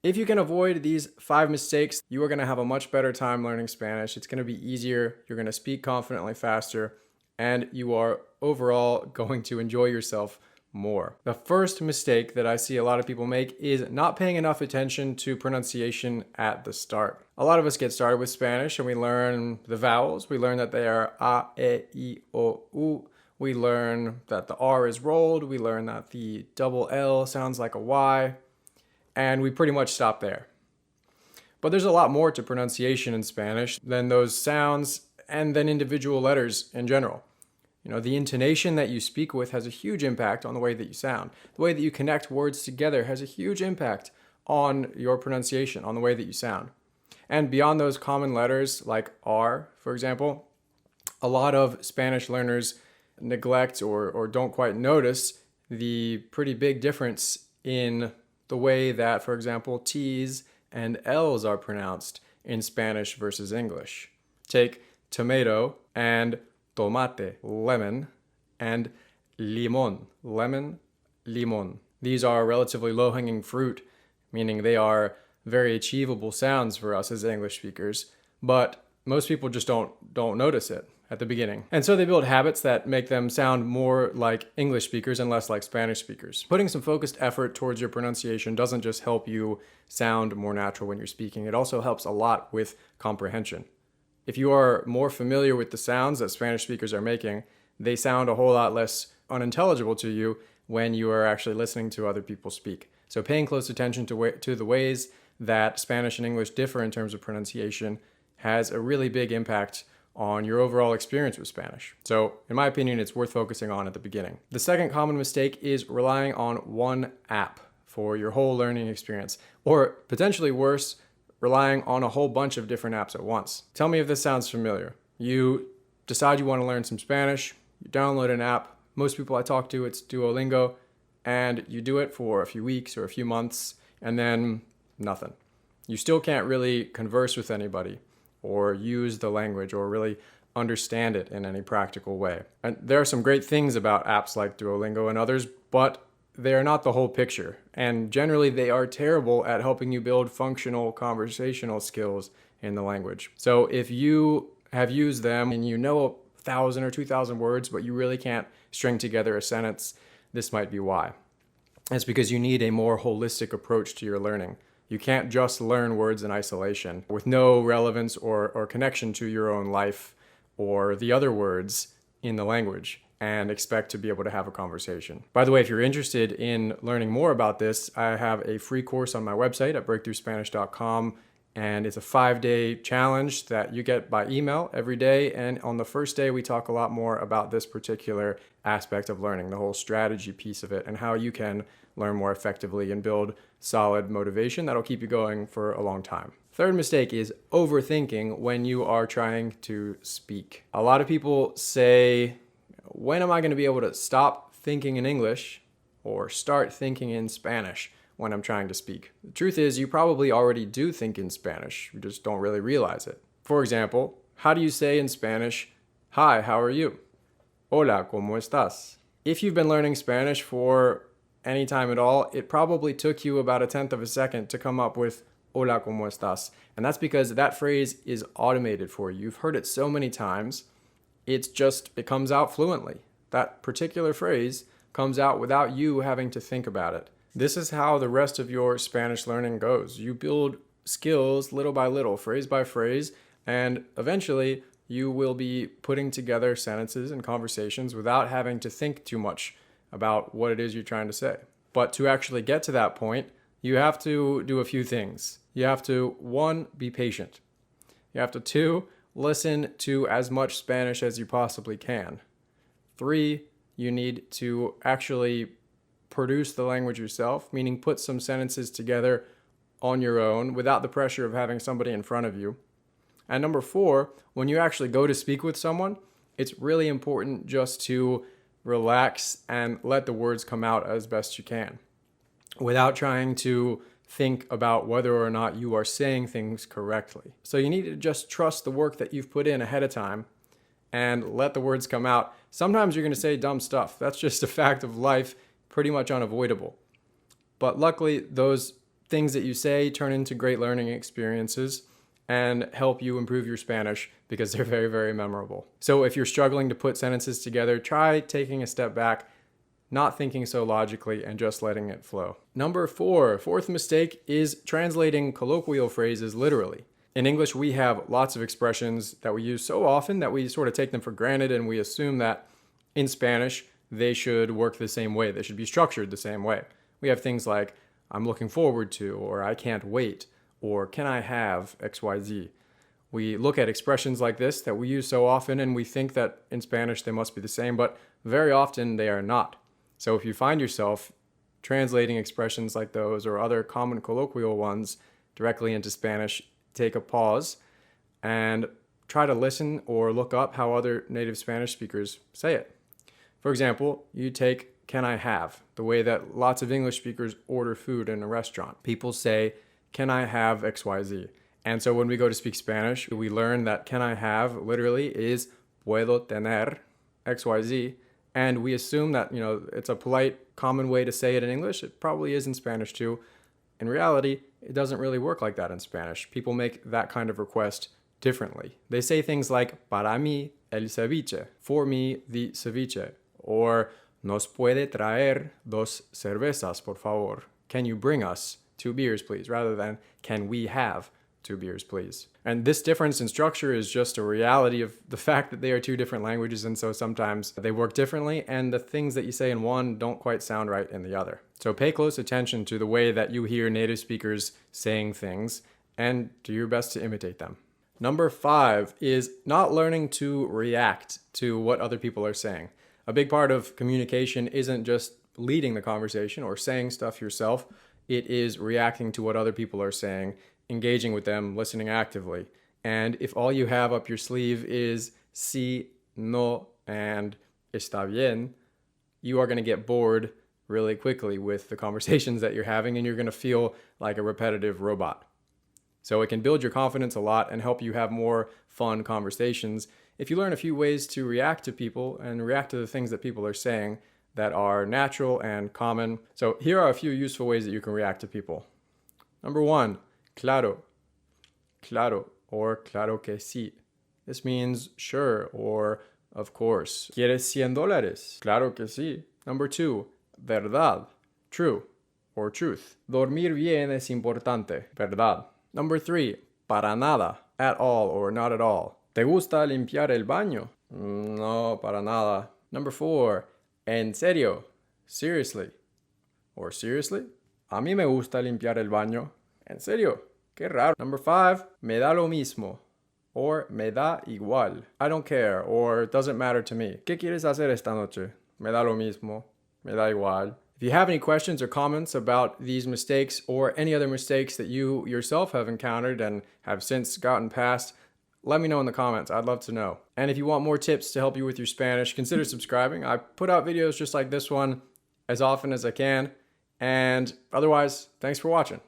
If you can avoid these 5 mistakes, you are going to have a much better time learning Spanish. It's going to be easier, you're going to speak confidently faster, and you are overall going to enjoy yourself more. The first mistake that I see a lot of people make is not paying enough attention to pronunciation at the start. A lot of us get started with Spanish and we learn the vowels. We learn that they are a, e, I, o, u. We learn that the R is rolled. We learn that the double L sounds like a Y. And we pretty much stop there. But there's a lot more to pronunciation in Spanish than those sounds and then individual letters in general. You know, the intonation that you speak with has a huge impact on the way that you sound. The way that you connect words together has a huge impact on your pronunciation, on the way that you sound. And beyond those common letters like R, for example, a lot of Spanish learners neglect or don't quite notice the pretty big difference in the way that, for example, T's and L's are pronounced in Spanish versus English. Take tomato and tomate, lemon, and limon, lemon, limon. These are relatively low-hanging fruit, meaning they are very achievable sounds for us as English speakers, but most people just don't notice it at the beginning. And so they build habits that make them sound more like English speakers and less like Spanish speakers. Putting some focused effort towards your pronunciation doesn't just help you sound more natural when you're speaking, it also helps a lot with comprehension. If you are more familiar with the sounds that Spanish speakers are making, they sound a whole lot less unintelligible to you when you are actually listening to other people speak. So paying close attention to the ways that Spanish and English differ in terms of pronunciation has a really big impact on your overall experience with Spanish. So in my opinion, it's worth focusing on at the beginning. The second common mistake is relying on one app for your whole learning experience, or potentially worse, relying on a whole bunch of different apps at once. Tell me if this sounds familiar. You decide you want to learn some Spanish, you download an app. Most people I talk to, it's Duolingo, and you do it for a few weeks or a few months, and then nothing. You still can't really converse with anybody or use the language or really understand it in any practical way. And there are some great things about apps like Duolingo and others, but they are not the whole picture. And generally they are terrible at helping you build functional conversational skills in the language. So if you have used them and you know 1,000 or 2,000 words, but you really can't string together a sentence, this might be why. It's because you need a more holistic approach to your learning. You can't just learn words in isolation with no relevance or connection to your own life or the other words in the language and expect to be able to have a conversation. By the way, if you're interested in learning more about this, I have a free course on my website at breakthroughspanish.com, and it's a 5-day challenge that you get by email every day. And on the first day, we talk a lot more about this particular aspect of learning, the whole strategy piece of it, and how you can learn more effectively and build solid motivation that'll keep you going for a long time. Third mistake is overthinking when you are trying to speak. A lot of people say, when am I going to be able to stop thinking in English or start thinking in Spanish when I'm trying to speak? The truth is, you probably already do think in Spanish. You just don't really realize it. For example, how do you say in Spanish, "Hi, how are you?" Hola, ¿cómo estás? If you've been learning Spanish for any time at all, it probably took you about 1/10 of a second to come up with "Hola, ¿cómo estás?" And that's because that phrase is automated for you. You've heard it so many times, it comes out fluently. That particular phrase comes out without you having to think about it. This is how the rest of your Spanish learning goes. You build skills little by little, phrase by phrase, and eventually you will be putting together sentences and conversations without having to think too much about what it is you're trying to say. But to actually get to that point, you have to do a few things. You have to, 1, be patient. You have to, 2, listen to as much Spanish as you possibly can. 3, you need to actually produce the language yourself, meaning put some sentences together on your own without the pressure of having somebody in front of you. And number 4, when you actually go to speak with someone, it's really important just to relax and let the words come out as best you can without trying to think about whether or not you are saying things correctly. So you need to just trust the work that you've put in ahead of time and let the words come out. Sometimes you're going to say dumb stuff. That's just a fact of life, pretty much unavoidable. But luckily, those things that you say turn into great learning experiences and help you improve your Spanish because they're very, very memorable. So if you're struggling to put sentences together, try taking a step back, not thinking so logically, and just letting it flow. Number 4, fourth mistake is translating colloquial phrases literally. In English, we have lots of expressions that we use so often that we sort of take them for granted, and we assume that in Spanish, they should work the same way. They should be structured the same way. We have things like, I'm looking forward to, or I can't wait, or can I have XYZ. We look at expressions like this that we use so often, and we think that in Spanish they must be the same, but very often they are not. So if you find yourself translating expressions like those or other common colloquial ones directly into Spanish, take a pause and try to listen or look up how other native Spanish speakers say it. For example, you take can I have, the way that lots of English speakers order food in a restaurant. People say, can I have XYZ? And so when we go to speak Spanish, we learn that can I have literally is puedo tener XYZ. And we assume that, it's a polite, common way to say it in English. It probably is in Spanish too. In reality, it doesn't really work like that in Spanish. People make that kind of request differently. They say things like, para mí el ceviche, for me the ceviche, or nos puede traer dos cervezas, por favor. Can you bring us 2 beers, please, rather than can we have 2 beers, please. And this difference in structure is just a reality of the fact that they are 2 different languages, and so sometimes they work differently, and the things that you say in one don't quite sound right in the other. So pay close attention to the way that you hear native speakers saying things, and do your best to imitate them. Number 5 is not learning to react to what other people are saying. A big part of communication isn't just leading the conversation or saying stuff yourself. It is reacting to what other people are saying, engaging with them, listening actively. And if all you have up your sleeve is sí, no, and está bien, you are going to get bored really quickly with the conversations that you're having, and you're going to feel like a repetitive robot. So it can build your confidence a lot and help you have more fun conversations if you learn a few ways to react to people and react to the things that people are saying that are natural and common. So here are a few useful ways that you can react to people. Number 1, claro, claro, or claro que sí. This means sure or of course. ¿Quieres $100? Claro que sí. Number 2, verdad, true or truth. Dormir bien es importante, verdad. Number 3, para nada, at all or not at all. ¿Te gusta limpiar el baño? No, para nada. Number 4, en serio, seriously or seriously. A mí me gusta limpiar el baño. En serio, qué raro. Number 5, me da lo mismo or me da igual. I don't care or it doesn't matter to me. ¿Qué quieres hacer esta noche? Me da lo mismo, me da igual. If you have any questions or comments about these mistakes or any other mistakes that you yourself have encountered and have since gotten past, let me know in the comments. I'd love to know. And if you want more tips to help you with your Spanish, consider subscribing. I put out videos just like this one as often as I can. And otherwise, thanks for watching.